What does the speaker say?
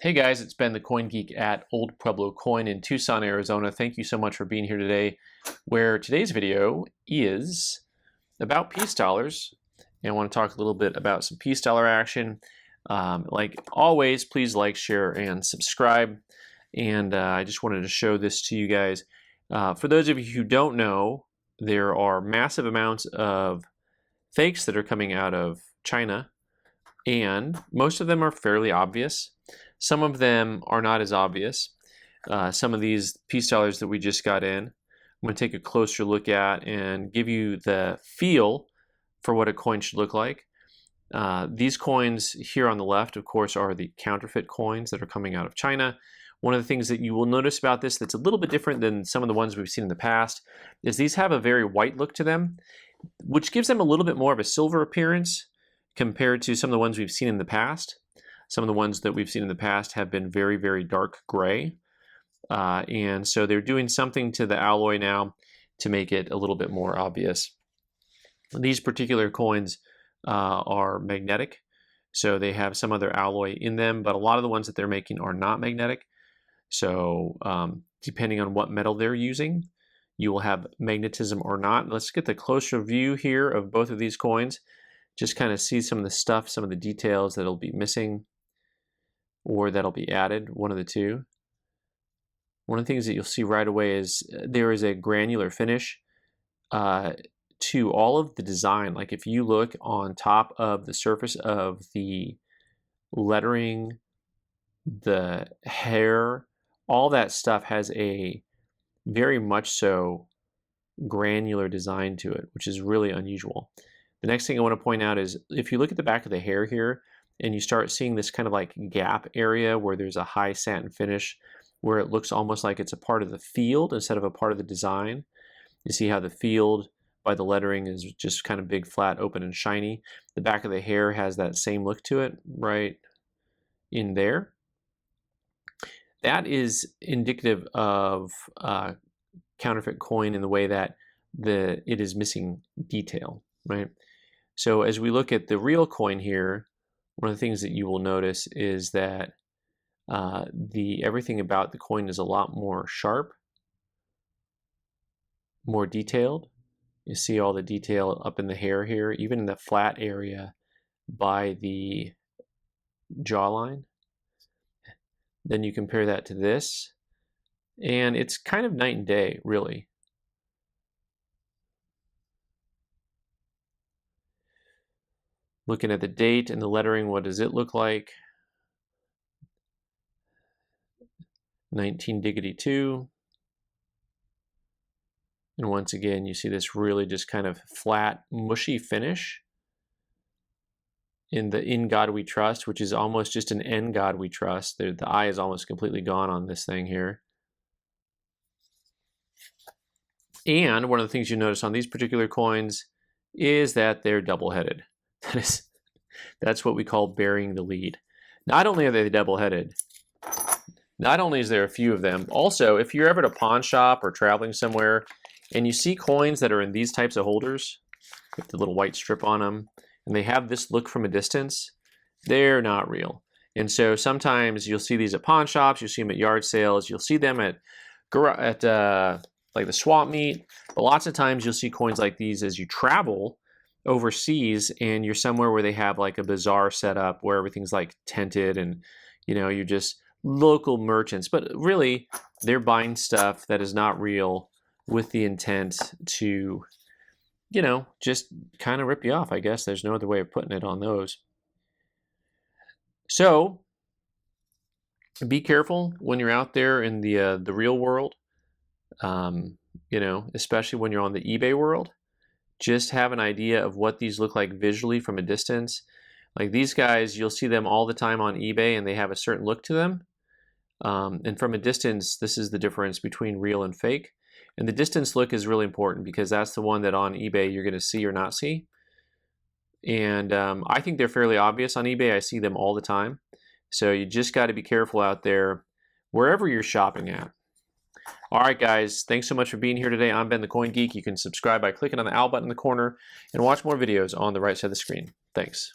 Hey guys, it's Ben the Coin Geek at Old Pueblo Coin in Tucson, Arizona. Thank you so much for being here today, where today's video is about peace dollars. And I want to talk a little bit about some peace dollar action. Like always, please like, share, and subscribe. And I just wanted to show this to you guys. For those of you who don't know, there are massive amounts of fakes that are coming out of China, and most of them are fairly obvious. Some of them are not as obvious. Some of these peace dollars that we just got in, I'm going to take a closer look at and give you the feel for what a coin should look like. These coins here on the left, of course, are the counterfeit coins that are coming out of China. One of the things that you will notice about this that's a little bit different than some of the ones we've seen in the past is these have a very white look to them, which gives them a little bit more of a silver appearance compared to some of the ones we've seen in the past. Some of the ones that we've seen in the past have been very, very dark gray. And so they're doing something to the alloy now to make it a little bit more obvious. These particular coins are magnetic, so they have some other alloy in them, but a lot of the ones that they're making are not magnetic. So depending on what metal they're using, you will have magnetism or not. Let's get the closer view here of both of these coins. Just kind of see some of the stuff, some of the details that'll be missing or that'll be added, one of the two. One of the things that you'll see right away is there is a granular finish to all of the design. Like if you look on top of the surface of the lettering, the hair, all that stuff has a very much so granular design to it, which is really unusual. The next thing I want to point out is if you look at the back of the hair here and you start seeing this kind of like gap area where there's a high satin finish where it looks almost like it's a part of the field instead of a part of the design. You see how the field by the lettering is just kind of big, flat, open, and shiny. The back of the hair has that same look to it right in there. That is indicative of counterfeit coin in the way that it is missing detail, right? So as we look at the real coin here, one of the things that you will notice is that everything about the coin is a lot more sharp, more detailed. You see all the detail up in the hair here, even in the flat area by the jawline. Then you compare that to this, and it's kind of night and day, really. Looking at the date and the lettering, what does it look like? 19-Dickety-Two. And once again, you see this really just kind of flat, mushy finish in the "In God We Trust," which is almost just an "En God We Trust." The eye is almost completely gone on this thing here. And one of the things you notice on these particular coins is that they're double-headed. That's what we call burying the lead. Not only are they double-headed, not only is there a few of them, also if you're ever at a pawn shop or traveling somewhere and you see coins that are in these types of holders with the little white strip on them, and they have this look from a distance, they're not real. And so sometimes you'll see these at pawn shops, you'll see them at yard sales, you'll see them at like the swap meet, but lots of times you'll see coins like these as you travel overseas and you're somewhere where they have like a bazaar set up where everything's like tented and you're just local merchants, but really they're buying stuff that is not real with the intent to just kind of rip you off. I guess there's no other way of putting it on those. So be careful when you're out there in the real world, especially when you're on the eBay world. Just have an idea of what these look like visually from a distance. Like these guys, you'll see them all the time on eBay and they have a certain look to them. And from a distance, this is the difference between real and fake. And the distance look is really important because that's the one that on eBay you're going to see or not see. And I think they're fairly obvious on eBay. I see them all the time. So you just got to be careful out there wherever you're shopping at. All right, guys, thanks so much for being here today. I'm Ben the Coin Geek. You can subscribe by clicking on the owl button in the corner and watch more videos on the right side of the screen. Thanks.